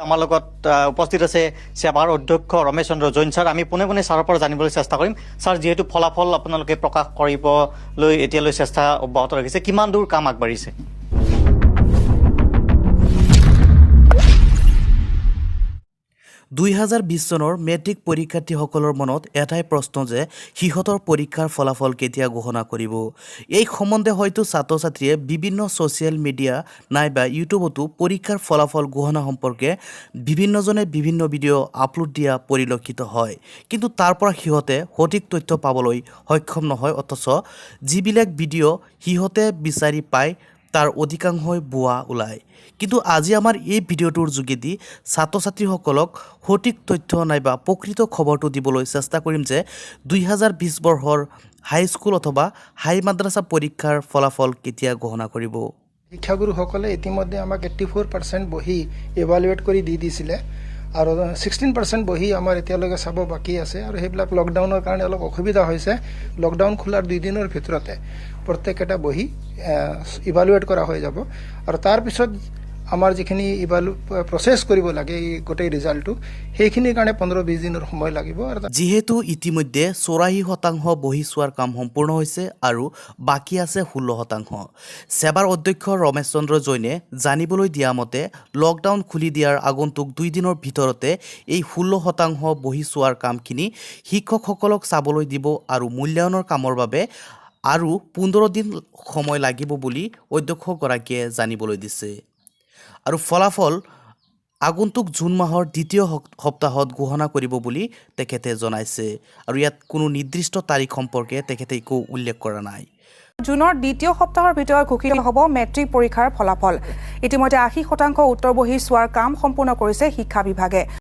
আমাৰ লগত উপস্থিত আছে সেৱাৰ অধ্যক্ষ ৰমেশ চন্দ্ৰ জৈন ছাৰ। আমি পোনে পোনে ছাৰৰ পৰা জানিবলৈ চেষ্টা কৰিম। ছাৰ, যিহেতু ফলাফল আপোনালোকে প্ৰকাশ কৰিবলৈ এতিয়ালৈ চেষ্টা অব্যাহত ৰাখিছে, কিমান দূৰ কাম আগবাঢ়িছে? 2020 চনৰ মেট্ৰিক পৰীক্ষাৰ্থীসকলৰ মনত এটাই প্ৰশ্ন যে সিহঁতৰ পৰীক্ষাৰ ফলাফল কেতিয়া ঘোষণা কৰিব। এই সম্বন্ধে হয়তো ছাত্ৰ ছাত্ৰীয়ে বিভিন্ন ছ'চিয়েল মিডিয়া নাইবা ইউটিউবতো পৰীক্ষাৰ ফলাফল ঘোষণা সম্পৰ্কে বিভিন্নজনে বিভিন্ন ভিডিঅ' আপলোড দিয়া পৰিলক্ষিত হয়। কিন্তু তাৰ পৰা সিহঁতে সঠিক তথ্য পাবলৈ সক্ষম নহয়, অথচ যিবিলাক ভিডিঅ' সিহঁতে বিচাৰি পায় তাৰ অধিকাংশই ভুৱা ওলায়। কিন্তু আজি আমাৰ এই ভিডিঅ'টোৰ যোগেদি ছাত্ৰ ছাত্ৰীসকলক সঠিক তথ্য নাইবা প্ৰকৃত খবৰটো দিবলৈ চেষ্টা কৰিম যে 2020 বৰ্ষৰ হাইস্কুল অথবা হাই মাদ্ৰাছা পৰীক্ষাৰ ফলাফল কেতিয়া ঘোষণা কৰিব। শিক্ষাগুৰুসকলে ইতিমধ্যে আমাক 84% বহি ইভালুৱেট কৰি দি দিছিলে আৰু 16% বহি আমাৰ এতিয়ালৈকে চাব বাকী আছে আৰু সেইবিলাক লকডাউনৰ কাৰণে অলপ অসুবিধা হৈছে। লকডাউন খোলাৰ 2 দিনৰ ভিতৰতে প্ৰত্যেকটা বহি ইভালুৱেট কৰা হৈ যাব আৰু তাৰপিছত আমাৰ যিখিনি প্ৰচেছ কৰিব লাগে এই গোটেই ৰিজাল্টটো, সেইখিনিৰ কাৰণে 15-20 দিনৰ সময় লাগিব। যিহেতু ইতিমধ্যে 84% বহি চোৱাৰ কাম সম্পূৰ্ণ হৈছে আৰু বাকী আছে 16%। সেৱাৰ অধ্যক্ষ ৰমেশ চন্দ্ৰ জৈনে জানিবলৈ দিয়া মতে লকডাউন খুলি দিয়াৰ আগন্তুক 2 দিনৰ ভিতৰতে এই 16% বহি চোৱাৰ কামখিনি শিক্ষকসকলক চাবলৈ দিব আৰু মূল্যায়নৰ কামৰ বাবে আৰু 15 দিন সময় লাগিব বুলি অধ্যক্ষগৰাকীয়ে জানিবলৈ দিছে। আৰু ফলাফল আগন্তুক জুন মাহৰ 2য় সপ্তাহত ঘোষণা কৰিব বুলি তেখেতে জনাইছে আৰু ইয়াত কোনো নিৰ্দিষ্ট তাৰিখ সম্পৰ্কে তেখেতে একো উল্লেখ কৰা নাই। জুনৰ 2য় সপ্তাহৰ ভিতৰত ঘোষিত হ'ব মেট্ৰিক পৰীক্ষাৰ ফলাফল। ইতিমধ্যে 80% উত্তৰ বহি চোৱাৰ কাম সম্পূৰ্ণ কৰিছে শিক্ষা বিভাগে।